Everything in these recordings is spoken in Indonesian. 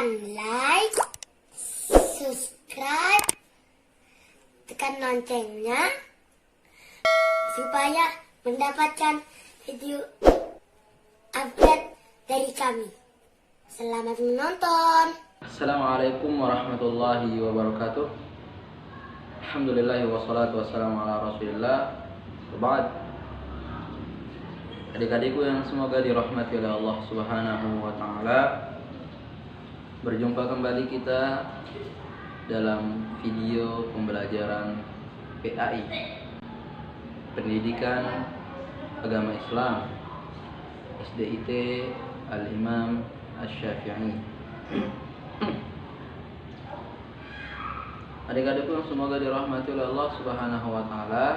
tekan like, subscribe, tekan loncengnya supaya mendapatkan video update dari kami. Selamat menonton. Assalamualaikum warahmatullahi wabarakatuh. Alhamdulillah wassalatu wassalamu ala rasulillah. Ba'd. Adik-adikku yang semoga dirahmati oleh Allah Subhanahu wa taala, berjumpa kembali kita dalam video pembelajaran PAI, Pendidikan Agama Islam, SDIT Al-Imam Asy-Syafi'i. Adik-adikku yang semoga dirahmati oleh Allah Subhanahu wa taala,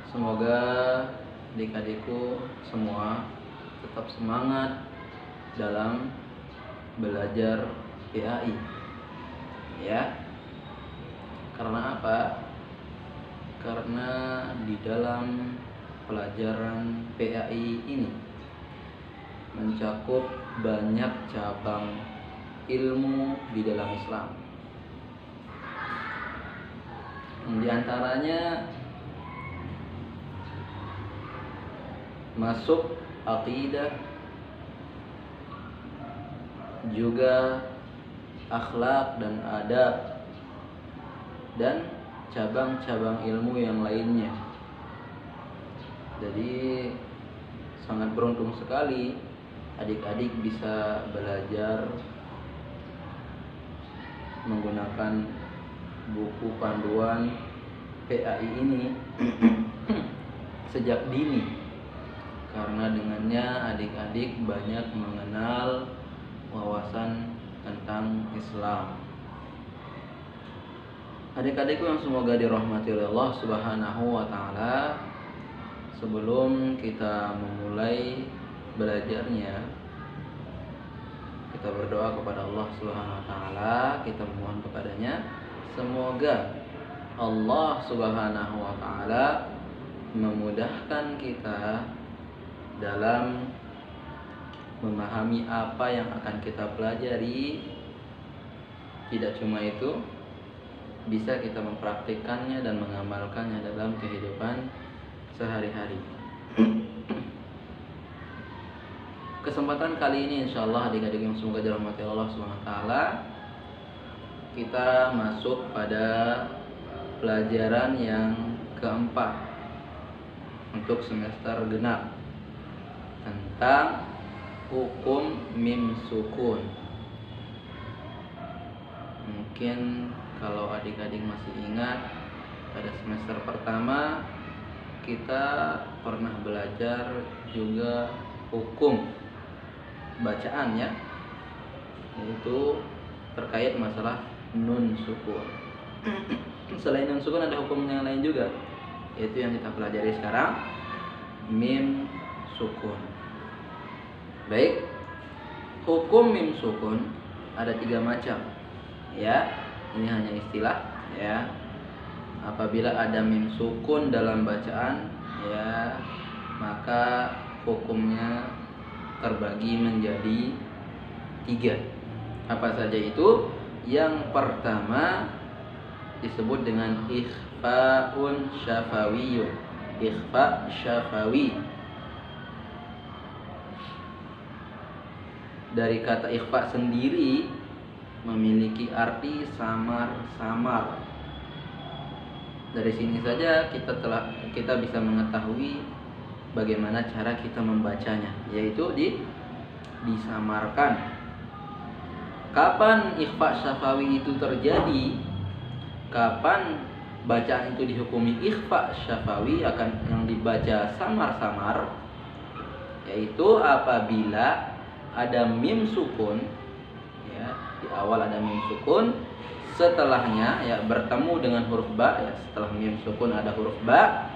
semoga adik-adikku semua tetap semangat dalam belajar PAI. Ya. Karena apa? Karena di dalam pelajaran PAI ini mencakup banyak cabang ilmu di dalam Islam. Di antaranya masuk akidah, juga akhlak dan adab, dan cabang-cabang ilmu yang lainnya. Jadi sangat beruntung sekali adik-adik bisa belajar menggunakan buku panduan PAI ini sejak dini, karena dengannya adik-adik banyak mengenal wawasan tentang Islam. Adik-adikku yang semoga dirahmati oleh Allah Subhanahu wa taala, sebelum kita memulai belajarnya, kita berdoa kepada Allah Subhanahu wa taala, kita memohon kepadanya semoga Allah Subhanahu wa taala memudahkan kita dalam memahami apa yang akan kita pelajari. Tidak cuma itu, bisa kita mempraktikkannya dan mengamalkannya dalam kehidupan sehari-hari. Kesempatan kali ini insyaallah adik-adik yang semoga dirahmati Allah SWT, kita masuk pada pelajaran yang keempat untuk semester genap, tentang hukum mim sukun. Mungkin kalau adik-adik masih ingat, pada semester pertama kita pernah belajar juga hukum bacaan, ya, yaitu terkait masalah nun sukun. Selain nun sukun ada hukum yang lain juga, yaitu yang kita pelajari sekarang, mim sukun. Baik, hukum mim sukun ada 3 macam, ya. Ini hanya istilah, ya. Apabila ada mim sukun dalam bacaan, ya, maka hukumnya terbagi menjadi 3. Apa saja itu? Yang pertama disebut dengan ikhfaun syafawiyun. Ikhfa syafawi. Dari kata ikhfa sendiri memiliki arti samar-samar. Dari sini saja kita bisa mengetahui bagaimana cara kita membacanya, yaitu disamarkan. Kapan ikhfa syafawi itu terjadi? Kapan bacaan itu dihukumi ikhfa syafawi, akan yang dibaca samar-samar, yaitu apabila ada mim sukun, ya, di awal ada mim sukun, setelahnya, ya, bertemu dengan huruf ba, ya, setelah mim sukun ada huruf ba.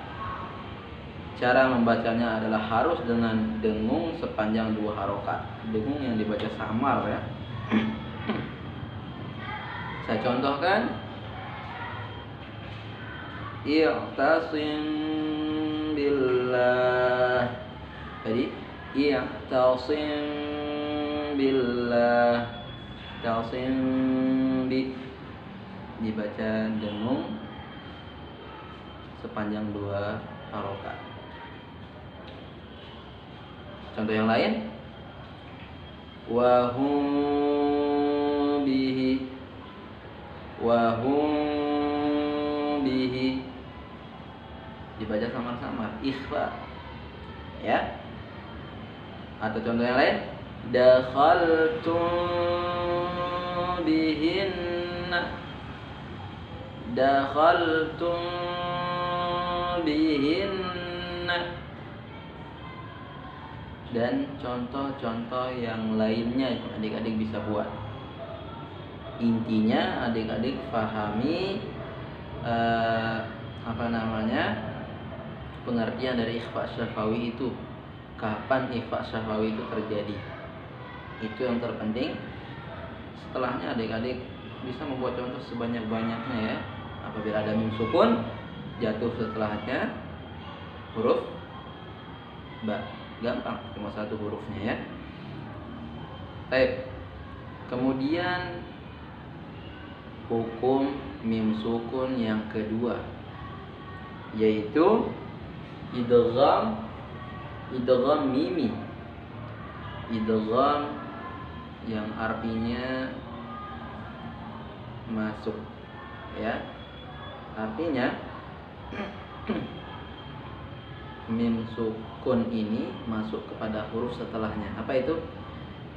Cara membacanya adalah harus dengan dengung sepanjang 2 harokat. Dengung yang dibaca samar, ya. Saya contohkan. I'tasim billah. Jadi i'tasim billah. Talsin bi dibaca dengung sepanjang 2 harokat. Contoh yang lain, wahum bihi dibaca samar-samar, ikhfa, ya. Atau contoh yang lain, dakhaltum bihinna, dan contoh-contoh yang lainnya adik-adik bisa buat. Intinya adik-adik pahami pengertian dari ikhfa syafawi itu. Kapan ikhfa syafawi itu terjadi? Itu yang terpenting. Setelahnya adik-adik bisa membuat contoh sebanyak-banyaknya ya. Apabila ada mim sukun jatuh setelahnya huruf ba, gampang, cuma 1 hurufnya ya. Baik. Kemudian hukum mim sukun yang kedua, yaitu idgham mimi. Idgham yang artinya masuk, ya. Artinya mim sukun ini masuk kepada huruf setelahnya. Apa itu?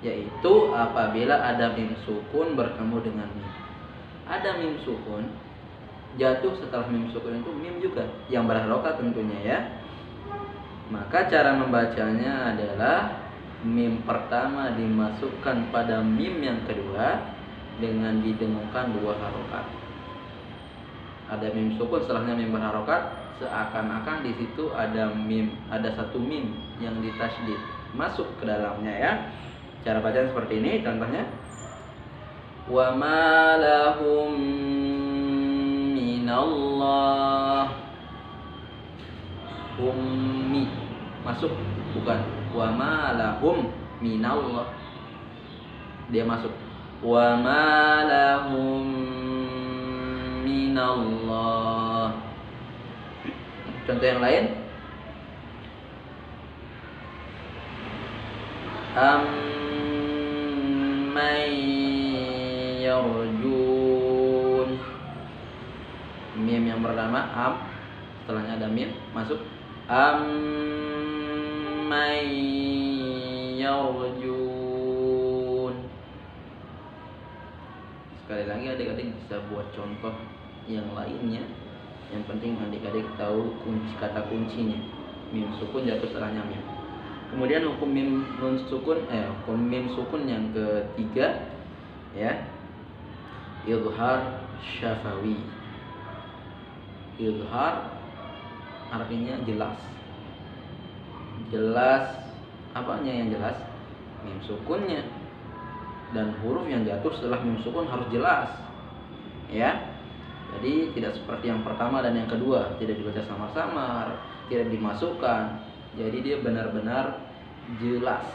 Yaitu apabila ada mim sukun bertemu dengan mim. Ada mim sukun jatuh setelah mim sukun itu mim juga yang berharokat tentunya ya. Maka cara membacanya adalah mim pertama dimasukkan pada mim yang kedua dengan didengungkan 2 harokat. Ada mim sukun setelahnya mim berharokat, seakan-akan di situ ada 1 mim yang ditasydid masuk ke dalamnya ya. Cara bacaan seperti ini, contohnya wa ma lahum minallah, ummi masuk, bukan wa ma lahum minallah, dia masuk wa ma lahum minallah. Contoh yang lain, amman yarjun, mim yang pertama am, setelahnya ada mim masuk, amman yarjun. Sekali lagi adik-adik bisa buat contoh yang lainnya. Yang penting adik-adik tahu kata kuncinya. Mim sukun jatuh setelahnya mim. Kemudian hukum mim sukun yang ketiga ya, izhar syafawi. Izhar artinya jelas. Jelas apanya yang jelas? Mim sukunnya. Dan huruf yang jatuh setelah mim sukun harus jelas. Ya. Jadi tidak seperti yang pertama dan yang kedua, tidak dibaca samar-samar, tidak dimasukkan. Jadi dia benar-benar jelas.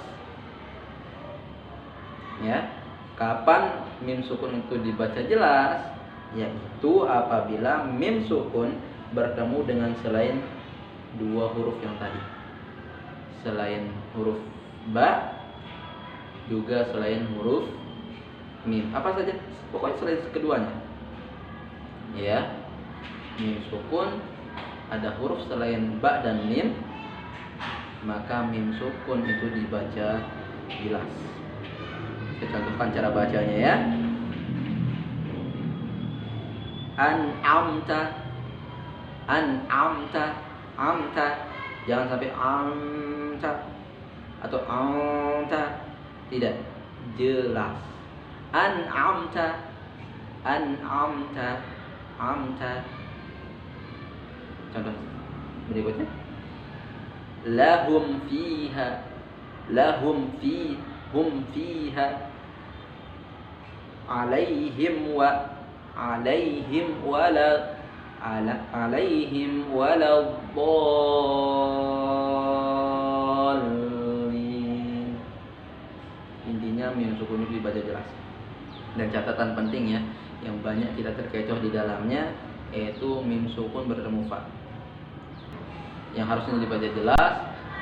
Ya. Kapan mim sukun itu dibaca jelas? Yaitu apabila mim sukun bertemu dengan selain 2 huruf yang tadi. Selain huruf ba, juga selain huruf mim. Apa saja? Pokoknya selain keduanya. Ya, mim sukun ada huruf selain ba dan mim, maka mim sukun itu dibaca jelas. Saya contohkan cara bacanya ya. An'amta, amta, jangan sampai amta atau amta, tidak, jelas. An'amta, amta. Contoh berikutnya, hum fiha, alaihim wala dhalin. Intinya mim sukun itu dibaca jelas. Dan catatan penting ya, yang banyak kita terkecoh di dalamnya, yaitu mim sukun bertemu fa. Yang harusnya dibaca jelas,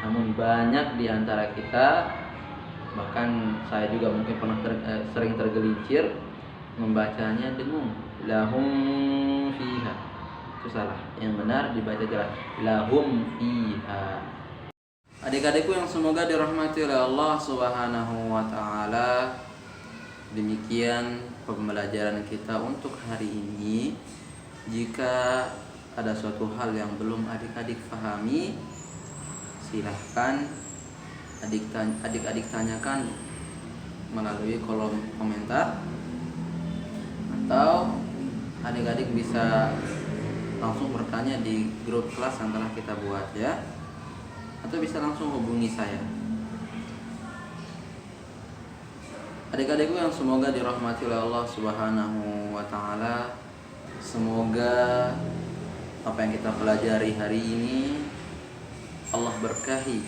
namun banyak di antara kita, bahkan saya juga mungkin pernah sering tergelincir membacanya dengung. Lahum fiha. Itu salah. Yang benar dibaca jelas. Lahum fiha. Adik-adikku yang semoga dirahmati oleh Allah Subhanahu wa taala. Demikian pembelajaran kita untuk hari ini. Jika ada suatu hal yang belum adik-adik pahami, silahkan adik-adik tanyakan melalui kolom komentar, atau adik-adik bisa langsung bertanya di grup kelas yang telah kita buat ya, atau bisa langsung hubungi saya. Adik-adikku yang semoga dirahmati oleh Allah Subhanahu wa taala, semoga apa yang kita pelajari hari ini Allah berkahi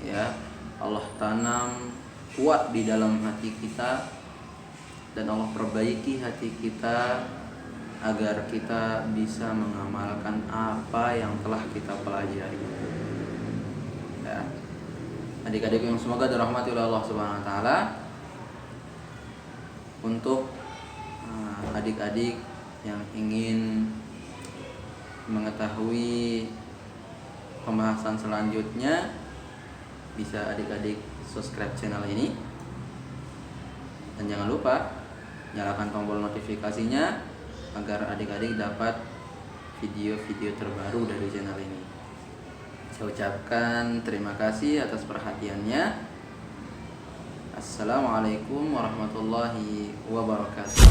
ya, Allah tanam kuat di dalam hati kita, dan Allah perbaiki hati kita agar kita bisa mengamalkan apa yang telah kita pelajari ya. Adik-adik yang semoga dirahmati oleh Allah Subhanahu wa taala, untuk adik-adik yang ingin mengetahui pembahasan selanjutnya, bisa adik-adik subscribe channel ini, dan jangan lupa nyalakan tombol notifikasinya agar adik-adik dapat video-video terbaru dari channel ini. Saya ucapkan terima kasih atas perhatiannya. Assalamualaikum warahmatullahi wabarakatuh.